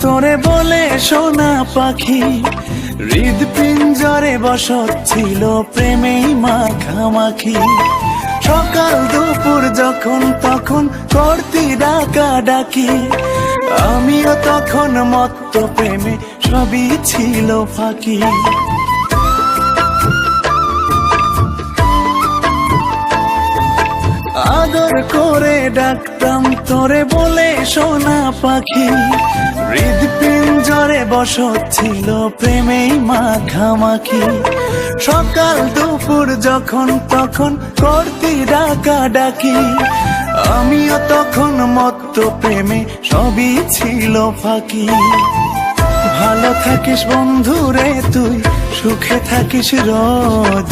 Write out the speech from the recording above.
তোরে বলে সোনা পাখি, হৃদপিঞ্জরে বসত ছিল প্রেমেই মাখামাখি। সকাল দুপুর যখন তখন করতি ডাকা ডাকি, আমিও তখন মত্ত প্রেমে সবই ছিল ফাঁকি। আদর করে ডাকতাম তোরে বলে সোনা পাখি, হৃদপিঞ্জরে বসত ছিল প্রেমেই মাখামাখি। সকাল দুপুর যখন তখন করতি ডাকা ডাকি, আমিও তখন মত্ত প্রেমে সবই ছিল ফাঁকি। ভালো থাকিস বন্ধু রে তুই, সুখে থাকিস রোজ।